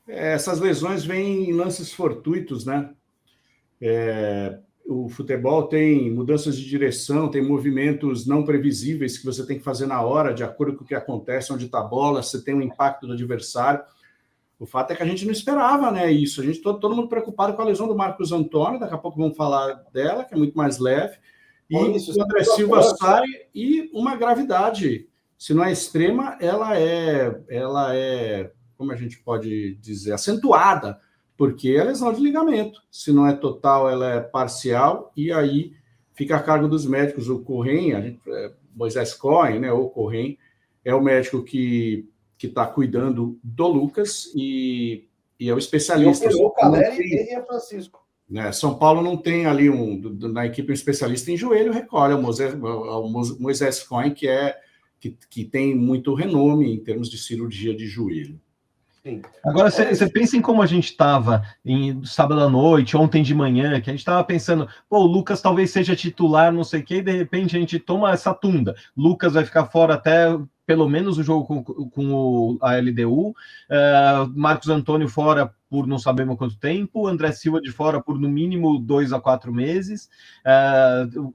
Essas lesões vêm em lances fortuitos, né? O futebol tem mudanças de direção, tem movimentos não previsíveis que você tem que fazer na hora, de acordo com o que acontece, onde está a bola, você tem um impacto do adversário. O fato é que a gente não esperava, né, isso. A gente todo mundo preocupado com a lesão do Marcos Antônio, daqui a pouco vamos falar dela, que é muito mais leve, e o André Silva sai, e uma gravidade, se não é extrema, ela é, como a gente pode dizer, acentuada, porque é lesão de ligamento. Se não é total, ela é parcial, e aí fica a cargo dos médicos. O Corrêa, Moisés Cohen, né, ou Corrêa, é o médico que está cuidando do Lucas e é o especialista. O Caleri e o Francisco. Né, São Paulo não tem ali na equipe um especialista em joelho, recolhe o Moisés Cohen, que tem muito renome em termos de cirurgia de joelho. Sim. Agora, você pensa em como a gente estava sábado à noite, ontem de manhã, que a gente estava pensando, pô, o Lucas talvez seja titular, não sei o quê, e de repente a gente toma essa tunda. Lucas vai ficar fora até pelo menos o jogo com a LDU, Marcos Antônio fora por não sabemos quanto tempo, André Silva de fora por no mínimo 2 a 4 meses.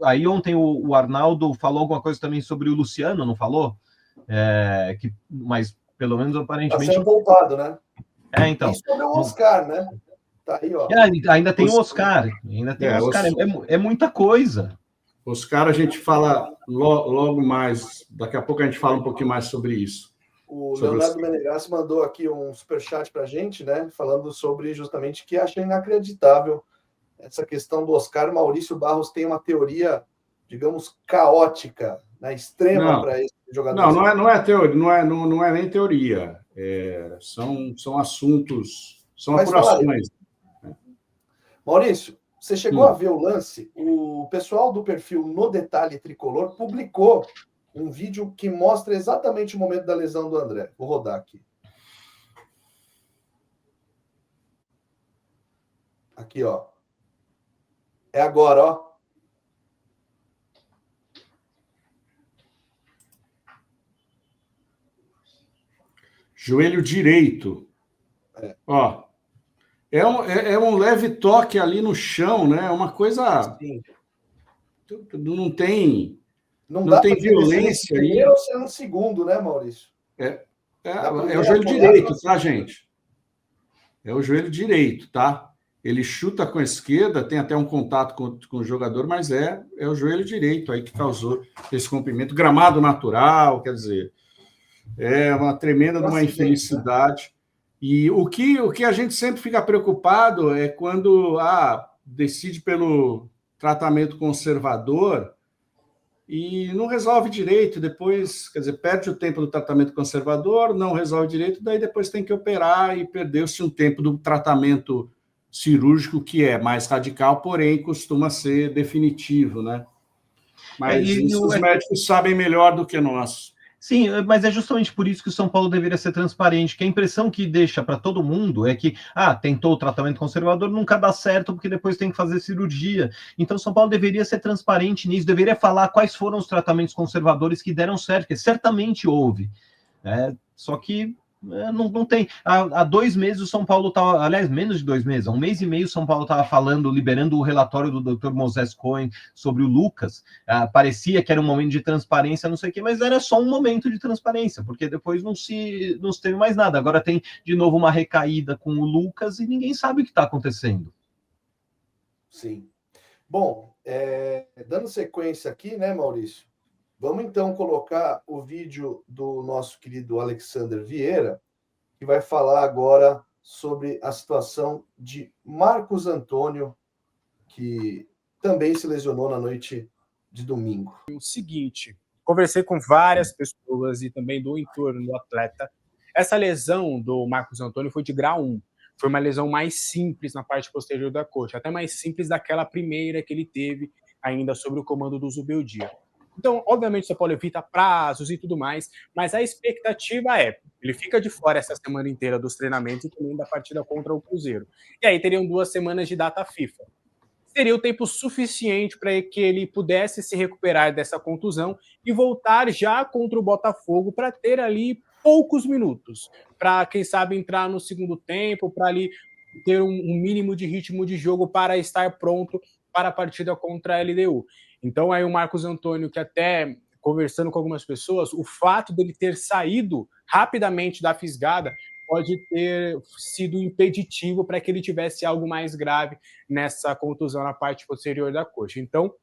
Aí ontem o Arnaldo falou alguma coisa também sobre o Luciano, não falou? Mas pelo menos aparentemente... Está sendo poupado, né? Então. E sobre o Oscar, né? Tá aí, ó. Ainda tem o Oscar. É muita coisa. Oscar, a gente fala logo mais, daqui a pouco a gente fala um pouquinho mais sobre isso. O Leonardo Menegas mandou aqui um superchat para a gente, né? Falando sobre justamente que acha inacreditável essa questão do Oscar. Maurício Barros tem uma teoria, digamos, caótica, né? Extrema para esse jogador. Não é teoria, não é nem teoria. São assuntos, são apurações. Maurício, você chegou a ver o lance? O pessoal do perfil No Detalhe Tricolor publicou um vídeo que mostra exatamente o momento da lesão do André. Vou rodar aqui. Aqui, ó. É agora, ó. Joelho direito. Ó. É um leve toque ali no chão, né? É uma coisa... Sim. Não tem... Não tem violência aí. Primeiro ou se é no segundo, né, Maurício? É o joelho direito, tá, gente? É o joelho direito, tá? Ele chuta com a esquerda, tem até um contato com o jogador, mas é o joelho direito aí que causou esse rompimento. Gramado natural, quer dizer, é uma tremenda de uma infelicidade. E o que a gente sempre fica preocupado é quando decide pelo tratamento conservador e não resolve direito, depois, quer dizer, perde o tempo do tratamento conservador, não resolve direito, daí depois tem que operar e perdeu-se um tempo do tratamento cirúrgico, que é mais radical, porém costuma ser definitivo, né? Mas os médicos sabem melhor do que nós. Sim, mas é justamente por isso que o São Paulo deveria ser transparente, que a impressão que deixa para todo mundo é que, tentou o tratamento conservador, nunca dá certo, porque depois tem que fazer cirurgia. Então, o São Paulo deveria ser transparente nisso, deveria falar quais foram os tratamentos conservadores que deram certo, que certamente houve. Só que não tem. Há 2 meses o São Paulo estava, aliás, menos de 2 meses, há 1 mês e meio o São Paulo estava falando, liberando o relatório do Dr. Moisés Cohen sobre o Lucas. Parecia que era um momento de transparência, não sei o quê, mas era só um momento de transparência, porque depois não se teve mais nada. Agora tem de novo uma recaída com o Lucas e ninguém sabe o que está acontecendo. Sim. Bom, dando sequência aqui, né, Maurício? Vamos, então, colocar o vídeo do nosso querido Alexander Vieira, que vai falar agora sobre a situação de Marcos Antônio, que também se lesionou na noite de domingo. O seguinte, conversei com várias pessoas e também do entorno do atleta. Essa lesão do Marcos Antônio foi de grau 1. Foi uma lesão mais simples na parte posterior da coxa, até mais simples daquela primeira que ele teve ainda sob o comando do Zubeldia. Então, obviamente, o São Paulo evita prazos e tudo mais, mas a expectativa ele fica de fora essa semana inteira dos treinamentos e também da partida contra o Cruzeiro. E aí teriam 2 semanas de data FIFA. Seria o tempo suficiente para que ele pudesse se recuperar dessa contusão e voltar já contra o Botafogo para ter ali poucos minutos, para, quem sabe, entrar no segundo tempo, para ali ter um mínimo de ritmo de jogo para estar pronto para a partida contra a LDU. Então, aí o Marcos Antônio, que até conversando com algumas pessoas, o fato dele ter saído rapidamente da fisgada pode ter sido impeditivo para que ele tivesse algo mais grave nessa contusão na parte posterior da coxa. Então,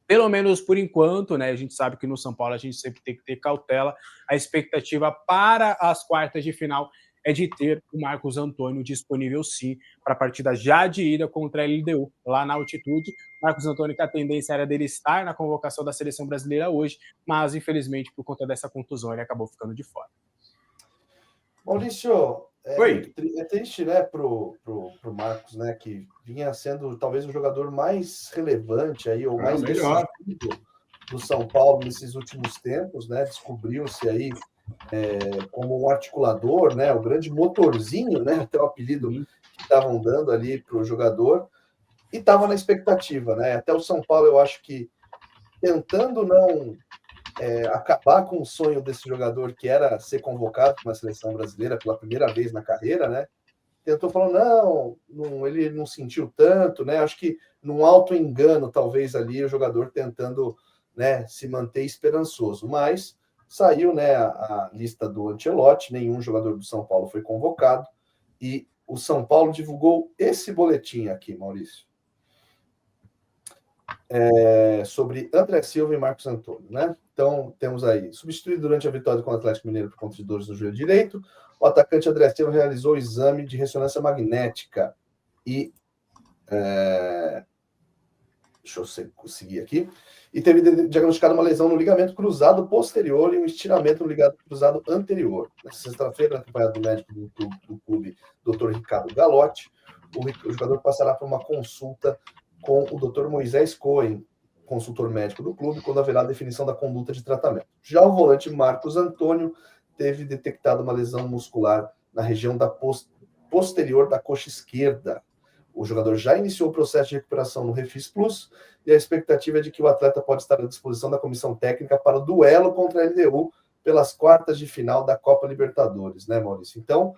pelo menos por enquanto, né, a gente sabe que no São Paulo a gente sempre tem que ter cautela. A expectativa para as quartas de final é de ter o Marcos Antônio disponível, sim, para a partida já de ida contra a LDU, lá na altitude. Marcos Antônio, que a tendência era dele estar na convocação da seleção brasileira hoje, mas, infelizmente, por conta dessa contusão, ele acabou ficando de fora. Maurício, Oi. é triste, né, pro Marcos, né, que vinha sendo talvez o jogador mais relevante aí, ou mais melhor do São Paulo nesses últimos tempos, né? Descobriu-se aí como um articulador, né? O grande motorzinho, né? Até o apelido que estavam dando ali para o jogador, e estava na expectativa, né? Até o São Paulo, eu acho que tentando não acabar com o sonho desse jogador, que era ser convocado para uma seleção brasileira pela primeira vez na carreira, né? Tentou falar, não, ele não sentiu tanto, né? Acho que num auto-engano, talvez ali, o jogador tentando, né, se manter esperançoso. Mas saiu, né, a lista do Ancelotti, nenhum jogador do São Paulo foi convocado, e o São Paulo divulgou esse boletim aqui, Maurício, sobre André Silva e Marcos Antônio, né? Então, temos aí, substituído durante a vitória com o Atlético Mineiro por conta de dores no joelho direito, o atacante André Silva realizou o exame de ressonância magnética e deixa eu seguir aqui, e teve diagnosticado uma lesão no ligamento cruzado posterior e um estiramento no ligamento cruzado anterior. Nessa sexta-feira, acompanhado do médico do clube, Dr. Ricardo Galotti, o jogador passará por uma consulta com o Dr. Moisés Cohen, consultor médico do clube, quando haverá a definição da conduta de tratamento. Já o volante Marcos Antônio teve detectado uma lesão muscular na região da posterior da coxa esquerda. O jogador já iniciou o processo de recuperação no Refis Plus e a expectativa é de que o atleta pode estar à disposição da comissão técnica para o duelo contra a LDU pelas quartas de final da Copa Libertadores, né, Maurício? Então,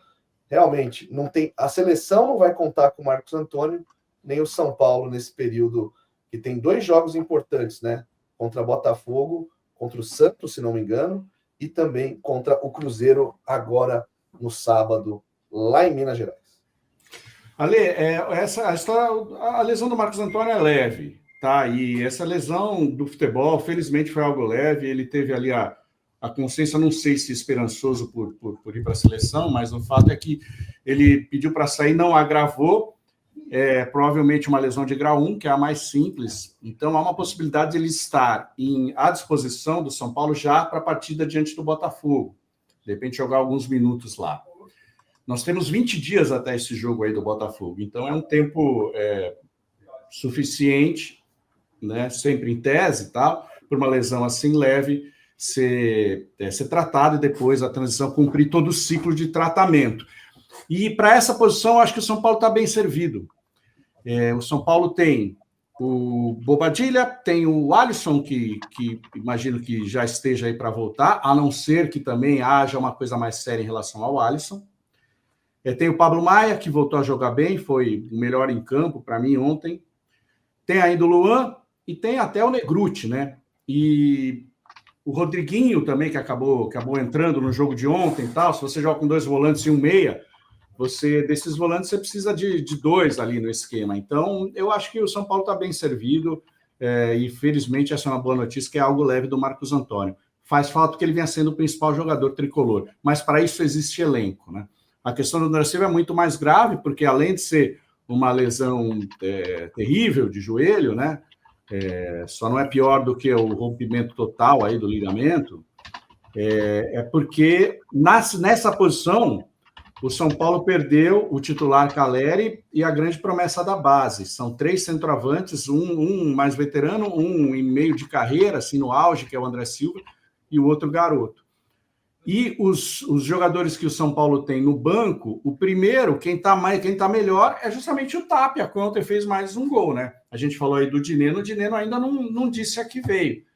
realmente, não tem, a seleção não vai contar com o Marcos Antônio, nem o São Paulo nesse período, que tem 2 jogos importantes, né? Contra Botafogo, contra o Santos, se não me engano, e também contra o Cruzeiro, agora no sábado, lá em Minas Gerais. Ale, a lesão do Marcos Antônio é leve, tá? E essa lesão do futebol, felizmente, foi algo leve. Ele teve ali a consciência, não sei se esperançoso por ir para a seleção, mas o fato é que ele pediu para sair, não agravou. Provavelmente uma lesão de grau 1, que é a mais simples. Então, há uma possibilidade de ele estar à disposição do São Paulo já para a partida diante do Botafogo. De repente, jogar alguns minutos lá. Nós temos 20 dias até esse jogo aí do Botafogo. Então, é um tempo suficiente, né, sempre em tese, tá, por uma lesão assim leve, ser tratado e depois a transição cumprir todo o ciclo de tratamento. E para essa posição, eu acho que o São Paulo está bem servido. O São Paulo tem o Bobadilla, tem o Alisson, que imagino que já esteja aí para voltar, a não ser que também haja uma coisa mais séria em relação ao Alisson. Tem o Pablo Maia, que voltou a jogar bem, foi o melhor em campo para mim ontem. Tem ainda o Luan e tem até o Negrutti, né? E o Rodriguinho também, que acabou entrando no jogo de ontem e tal. Se você joga com 2 volantes e um meia, desses volantes você precisa de 2 ali no esquema. Então, eu acho que o São Paulo está bem servido e, felizmente, essa é uma boa notícia, que é algo leve do Marcos Antônio. Faz falta que ele venha sendo o principal jogador tricolor, mas para isso existe elenco, né? A questão do André Silva é muito mais grave, porque além de ser uma lesão terrível de joelho, né? Só não é pior do que o rompimento total aí do ligamento, porque nessa posição o São Paulo perdeu o titular Caleri e a grande promessa da base. São 3 centroavantes, um mais veterano, um em meio de carreira, assim, no auge, que é o André Silva, e o outro garoto. E os jogadores que o São Paulo tem no banco, o primeiro, quem tá melhor, é justamente o Tapia, que ontem fez mais um gol, né? A gente falou aí do Dineno, o Dineno ainda não disse a que veio.